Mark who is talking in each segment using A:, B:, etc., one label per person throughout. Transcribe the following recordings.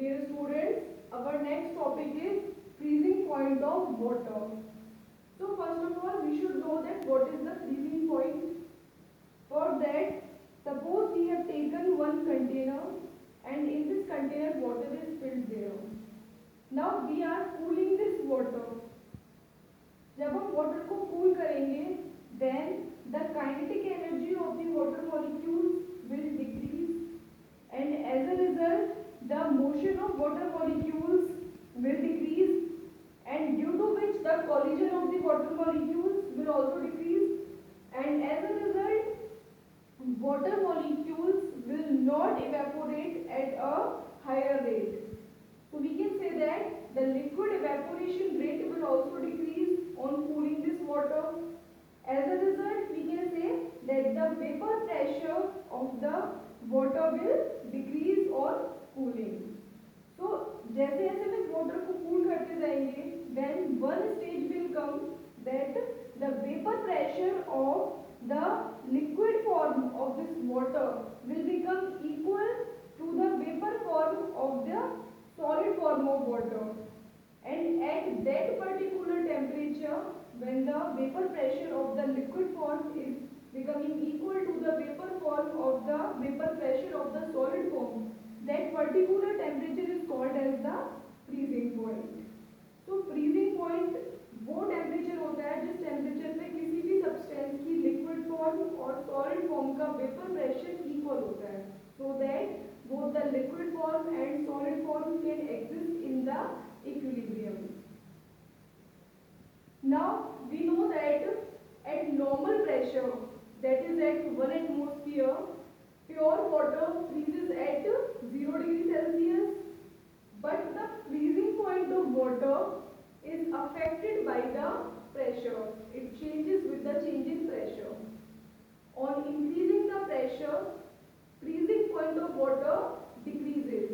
A: Dear students, our next topic is freezing point of water. So first of all, we should know that what is the freezing point. For that, suppose we have taken one container and in this container water is filled there. Now we are cooling this water. जब हम water को cool करेंगे, then the kinetic energy of the water molecules will decrease, and as a result, the motion of water molecules will decrease, and due to which the collision of the water molecules will also decrease, and as a result, water molecules will not evaporate at a higher rate. So we can say that the liquid evaporation rate will also decrease on cooling this water. As a result, we can say that the vapor pressure of the water will decrease or cooling. So जैसे जैसे हम इस water को cool करते जाएंगे, then one stage will come that the vapor pressure of the liquid form of this water will become equal to the vapor form of the solid form of water, and at that particular temperature, when the vapor pressure of the liquid form is becoming equal to the vapor form of the vapor pressure of the solid form, that particular temperature is called as the freezing point. So freezing point वो temperature होता है जिस temperature पे किसी भी substance की liquid form और solid form का वेपर प्रेशर इक्वल होता है, so that both the liquid form and solid form can exist in the equilibrium. Now we know that at normal pressure, that is at 1 atmosphere, pure water freezes at 0 degree Celsius, but the freezing point of water is affected by the pressure. It changes with the change in pressure. On increasing the pressure, freezing point of water decreases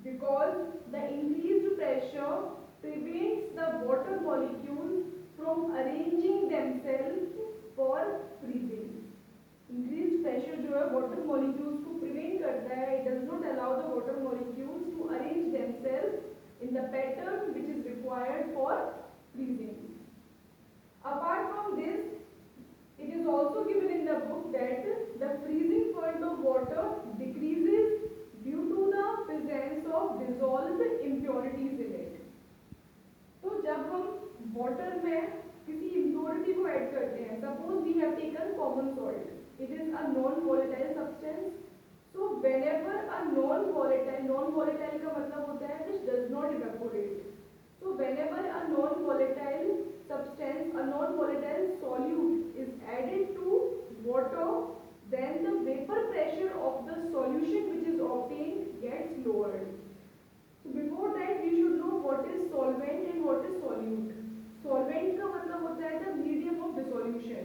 A: because the increased pressure prevents the water molecules from arranging themselves for freezing. Increased pressure जो है water molecules को prevent करता है. It does not allow the water molecules to arrange themselves in the pattern which is required for freezing. Apart from this, it is also given in the book that the freezing point of water decreases due to the presence of dissolved impurities in it. तो जब हम water में किसी impurity को add करते हैं, suppose we have taken common salt, it is a non-volatile substance. So whenever a non-volatile का मतलब होता है which does not evaporate. So whenever a non-volatile substance, a non-volatile solute is added to water, then the vapor pressure of the solution which is obtained gets lowered. So before that we should know what is solvent and what is solute. Solvent का मतलब होता है the medium of dissolution,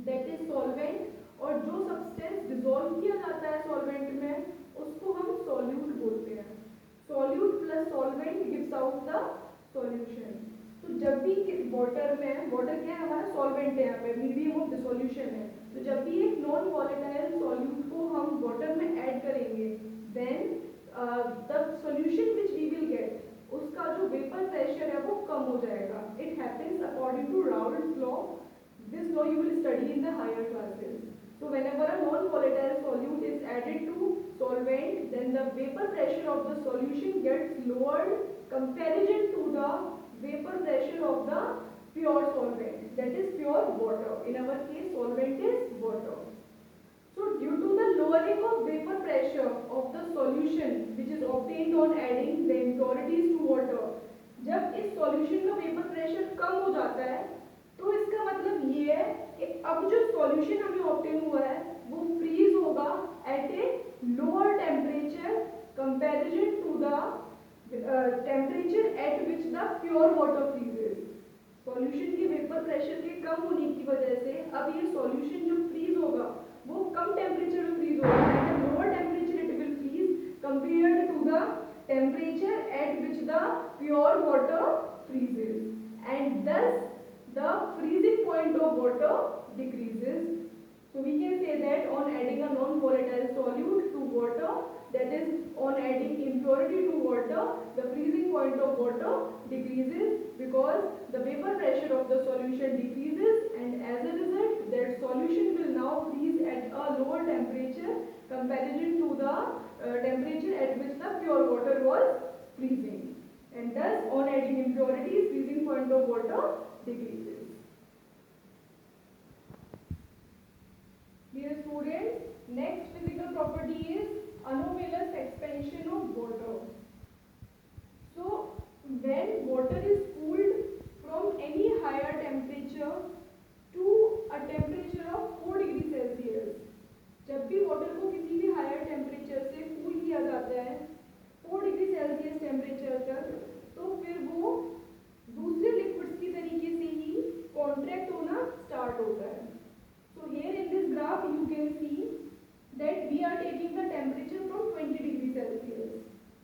A: that is solvent, और जो substance dissolve किया जाता है solvent में उसको हम solute बोलते हैं. Solute plus solvent gives out the solution. तो जब भी वाटर में, वाटर क्या है हमारा सॉल्वेंट है, यहाँ पे मीडियम ऑफ डिसोल्यूशन है, तो जब भी एक नॉन वॉलेटाइल सॉल्यूट को हम वाटर में ऐड करेंगे, then the solution which we will get, उसका जो वेपर प्रेशर है वो कम हो जाएगा. It happens according to Raoult's law. This law you will study in the higher classes. So whenever a non-volatile solute is added to solvent, then the vapor pressure of the solution gets lowered comparison to the vapor pressure of the pure solvent, that is pure water. In our case, solvent is water. So due to the lowering of vapor pressure of the solution which is obtained on adding the impurities to water, जब इस solution का vapor pressure कम हो जाता है, तो इसका मतलब ये है कि अब जो सॉल्यूशन हमें ऑब्टेन हुआ है वो फ्रीज होगा at a lower temperature comparison to the temperature at which the pure water freezes. Solution के वेपर प्रेशर के कम होने की वजह से अब ये सॉल्यूशन जो फ्रीज होगा वो कम टेम्परेचर में फ्रीज होगा, at a lower temperature it will freeze compared to the temperature at which the pure water freezes, and thus the freezing point of water decreases. So we can say that on adding a non-volatile solute to water, that is on adding impurity to water, the freezing point of water decreases because the vapor pressure of the solution decreases, and as a result that solution will now freeze at a lower temperature comparison to the temperature at which the pure water was freezing. And thus on adding impurities, freezing point of water decreases. Dear students, next physical property is anomalous expansion of water. So when water is cooled from any higher temperature to a temperature of 4 degree Celsius, जब भी water को किसी भी higher temperature से cool किया जाता है 4 degree Celsius temperature तक, तो फिर वो दूसरे लिक्विड्स की तरीके से ही कॉन्ट्रैक्ट होना स्टार्ट होता है. So here in this graph you can see that we are taking the temperature from 20 degrees Celsius.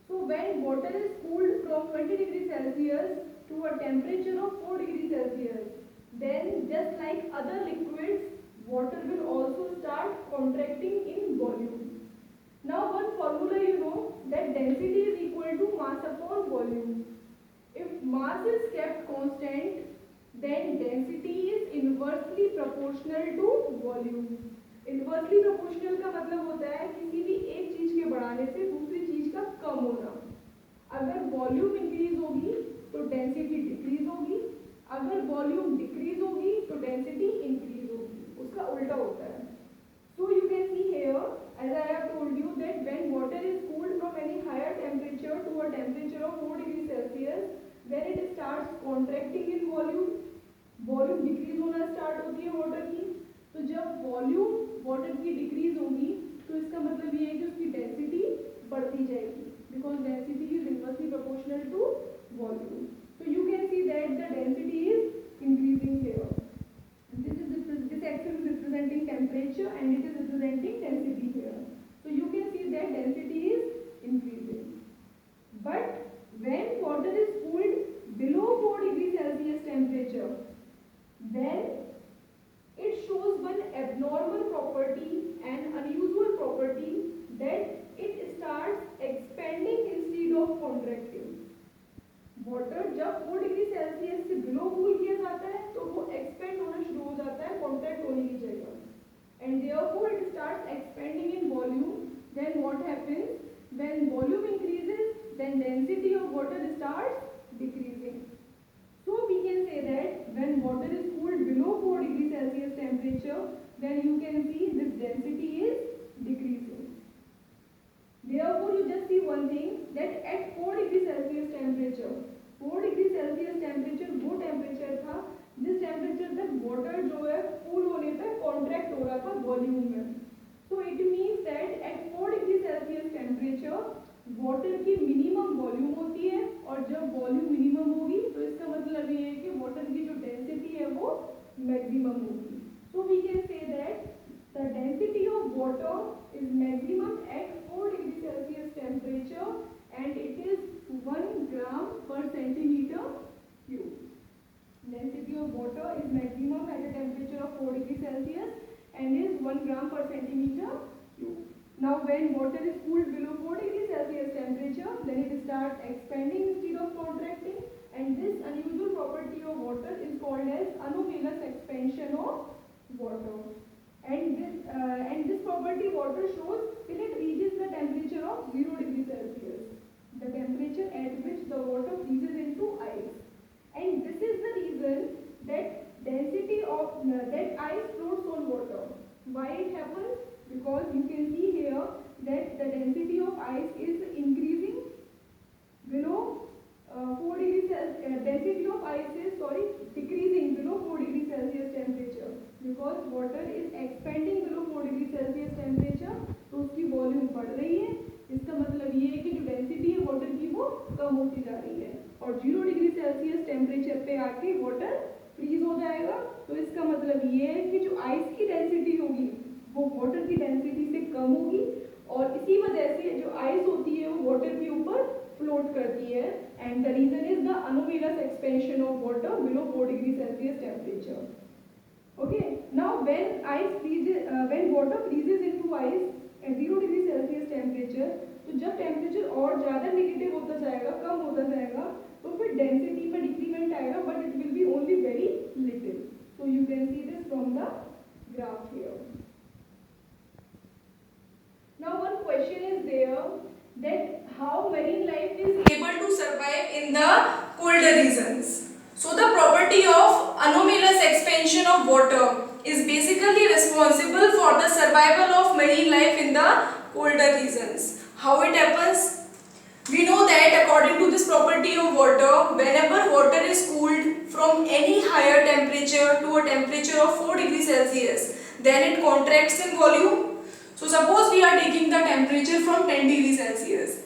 A: So when water is cooled from 20 degrees Celsius to a temperature of 4 degrees Celsius, then just like other liquids, water will also start contracting in volume. Now one formula you know that density is equal to mass upon volume. If mass is kept constant, then density is inversely proportional to volume. Inversely proportional का मतलब होता है किसी भी एक चीज के बढ़ाने से दूसरी चीज का कम होना. अगर वॉल्यूम इंक्रीज होगी तो डेंसिटी डिक्रीज होगी, अगर वॉल्यूम डिक्रीज होगी तो डेंसिटी इंक्रीज होगी. उसका उल्टा होता है. So you can see here, as I have told you, that when water is cooled from any higher temperature to a temperature of 4 degrees Celsius, then it starts contracting in volume. Volume decrease होना start होती है water की. तो जब volume water की decrease होगी तो इसका मतलब ये है कि उसकी डेंसिटी बढ़ती जाएगी, because density is inversely proportional to volume. So you can see that the density is increasing here. This axis is representing temperature and it is representing density here. So you can see that density is increasing. But when water is cooled below 4 degrees Celsius temperature, then it shows one abnormal property and unusual property that it starts expanding instead of contracting. Water जब 4 degree Celsius से below cool किया जाता है तो वो expand होना शुरू हो जाता है कॉन्ट्रैक्ट होने की जगह, and therefore it starts expanding in volume. Then what happens? When volume increases, then density of water starts decreasing. So we can say that when water is cooled below 4 degrees Celsius temperature, then you can see this density is decreasing. Therefore you just see one thing, that at 4 degrees Celsius temperature, 4 degree Celsius temperature वो temperature था जिस temperature तक water जो है cool होने पर contract हो रहा था वॉल्यूम में. So it means that at 4 degree Celsius temperature water की मिनिमम वॉल्यूम होती है, और जब वॉल्यूम मिनिमम होगी तो इसका मतलब ये है कि वाटर की जो डेंसिटी है वो मैक्सिमम होगी. So we can say that the density of water is maximum at 4 degree Celsius temperature and it is 1 gram per centimeter cube. Density of water is maximum at a temperature of 4 degrees Celsius and is 1 gram per centimeter cube. Now when water is cooled below 4 degrees Celsius temperature, then it starts expanding instead of contracting, and this unusual property of water is called as anomalous expansion of water. And this property water shows till it reaches the temperature of 0 degrees Celsius, the temperature at which the water freezes into ice. And this is the reason that density of that ice floats on water. Why it happens? Because you can see here that the density of ice is increasing below 4 degrees Celsius. Density of ice is decreasing below 4 degrees Celsius temperature, because water is expanding below 4 degrees Celsius temperature. तो उसकी volume बढ़ रही है. इसका मतलब ये है कि जो डेंसिटी है वाटर की वो कम होती जा रही है, और 0 डिग्री सेल्सियस टेम्परेचर पे आके वाटर फ्रीज हो जाएगा. तो इसका मतलब ये है कि जो आइस की डेंसिटी होगी वो वाटर की डेंसिटी से कम होगी, और इसी वजह से जो आइस होती है वो वाटर के ऊपर फ्लोट करती है. And the reason is the anomalous expansion of water below 4 degree Celsius temperature. Okay, now when water freezes into ice at 0 degree Celsius temperature, तो जब टेम्परेचर और ज़्यादा नेगेटिव होता जाएगा, कम होता जाएगा, तो फिर डेंसिटी में डिक्रीमेंट आएगा, but it will be only very little. So you can see this from the graph here. Now one question is there that how marine life is able to survive in the colder regions. So the property of anomalous expansion of water is basically responsible for the survival of marine life in the colder regions. How it happens? We know that according to this property of water, whenever water is cooled from any higher temperature to a temperature of 4 degrees Celsius, then it contracts in volume. So suppose we are taking the temperature from 10 degrees Celsius.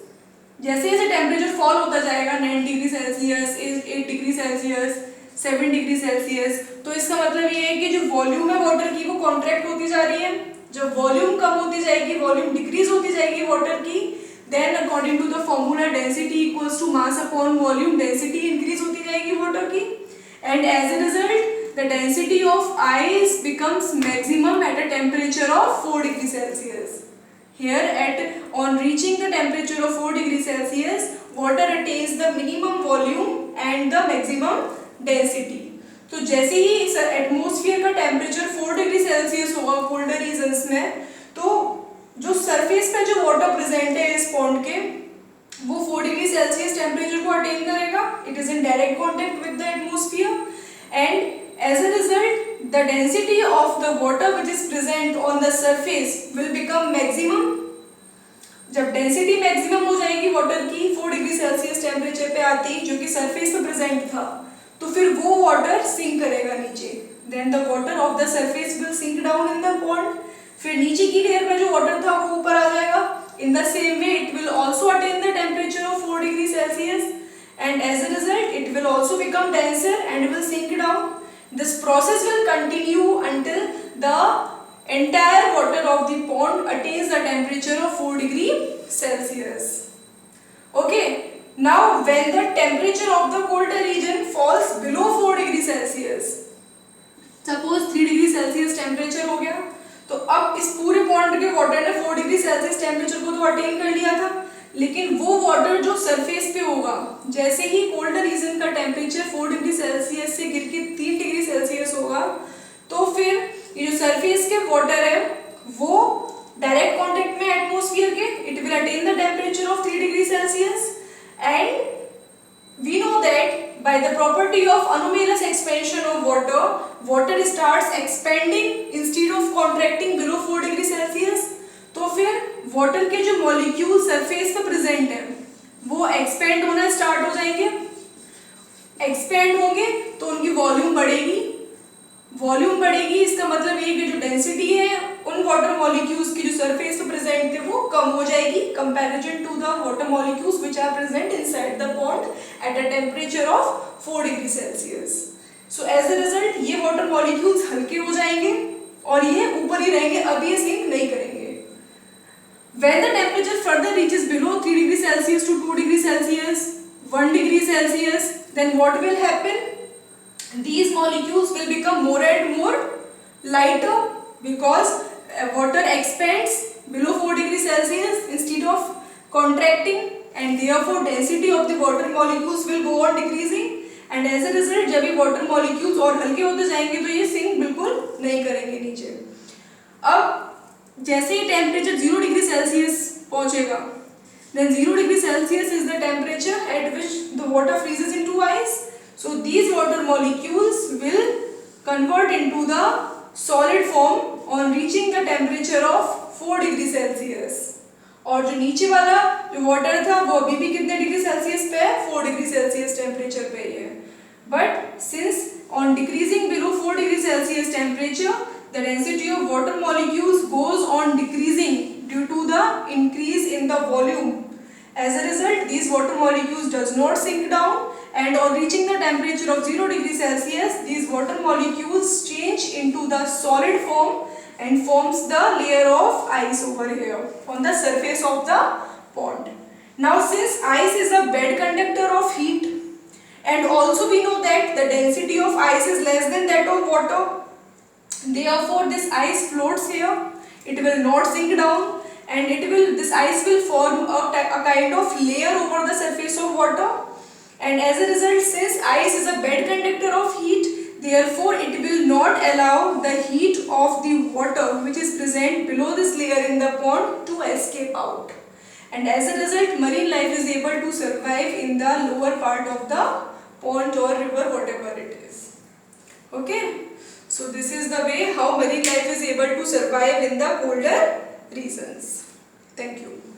A: जैसे जैसे temperature fall होता जाएगा 9 degree Celsius, 8 degree Celsius, 7 degree Celsius, तो इसका मतलब ये है कि जो वॉल्यूम है वाटर की वो कॉन्ट्रैक्ट होती जा रही है. जब वॉल्यूम कम होती जाएगी, वॉल्यूम डिक्रीज होती जाएगी वाटर की, then according to the formula density equals to mass upon volume, density increase होती जाएगी water की, and as a result the density of ice becomes maximum at a temperature of 4 degrees Celsius. Here on reaching the temperature of 4 degrees Celsius, water attains the minimum volume and the maximum density. तो जैसे ही atmosphere का temperature 4 degree Celsius होगा colder regions में, तो जो surface पे जो water present है इस पॉन्ड के, वो 4 डिग्री सेल्सियस टेम्परेचर को अटेन करेगा. It is in direct contact with the atmosphere, and as a result the density of the water which is present on the surface will become maximum. जब density maximum हो जाएगी water की 4 degree Celsius temperature पे आती, जो कि surface पे present था, तो फिर वो वाटर सिंक करेगा नीचे. Then the water of the surface will sink down in the pond. फिर नीचे की लेयर में जो वाटर था वो ऊपर आ जाएगा. In the same way it will also attain the temperature of 4 degree Celsius, and as a result it will also become denser and will sink down. This process will continue until the entire water of the pond attains the temperature of 4 degree Celsius. Okay, now when the temperature of the colder region falls below 4 degree Celsius, suppose 3 degree Celsius temperature हो गया, तो अब इस पूरे pond के water ने 4 degree Celsius temperature को तो अटेन कर लिया था, लेकिन वो वाटर जो सरफेस पे होगा, जैसे ही कोल्डर रीजन का टेम्परेचर 4 डिग्री सेल्सियस से गिर के 3 डिग्री सेल्सियस होगा, तो फिर ये जो सरफेस के वाटर है वो डायरेक्ट कांटेक्ट में एटमॉस्फेयर के, it will attain the temperature of 3 degree Celsius. And we know that by the property of anomalous expansion of water, water starts expanding instead of contracting below 4 degree Celsius. तो फिर water के जो molecule surface पे present है वो expand होना start हो जाएंगे. एक्सपेंड होंगे तो उनकी वॉल्यूम बढ़ेगी. वॉल्यूम बढ़ेगी, इसका मतलब ये कि जो डेंसिटी है उन वाटर मॉलिक्यूल्स की जो सरफेस पे प्रेजेंट थे वो कम हो जाएगी comparison to the water molecules which are present inside the pond at a temperature of 4 degree Celsius. So as a result ये वाटर मॉलिक्यूल्स हल्के हो जाएंगे और ये ऊपर ही रहेंगे, अब ये सिंक नहीं करेंगे. When the temperature further reaches below 3 degree Celsius to 2 degree Celsius, 1 degree Celsius, then what will happen? These molecules will become more and more lighter because water expands below 4 degree Celsius instead of contracting, and therefore density of the water molecules will go on decreasing, and as a result जब ये water molecules और हल्के होते जाएंगे तो ये sink बिल्कुल नहीं करेंगे नीचे. अब जैसे ही टेम्परेचर 0 डिग्री सेल्सियस पहुंचेगा, then 0 degree Celsius is the temperature at which the water freezes into ice. So these water molecules will convert into the solid form on reaching the temperature of 4 degree Celsius. और जो नीचे वाला जो water था वो अभी भी कितने डिग्री सेल्सियस पे है? 4 डिग्री सेल्सियस टेम्परेचर पे ही है. But since on decreasing below 4 degree Celsius temperature, the density of water molecules goes on decreasing due to the increase in the volume. As a result, these water molecules does not sink down, and on reaching the temperature of 0 degree Celsius, these water molecules change into the solid form and forms the layer of ice over here on the surface of the pond. Now since ice is a bad conductor of heat, and also we know that the density of ice is less than that of water, therefore this ice floats here, it will not sink down,
B: and this ice will form a kind of layer over the surface of water, and as a result, since ice is a bad conductor of heat, therefore it will not allow the heat of the water which is present below this layer in the pond to escape out, and as a result marine life is able to survive in the lower part of the pond or river, whatever it is. Okay, so this is the way how marine life is able to survive in the colder regions. Thank you.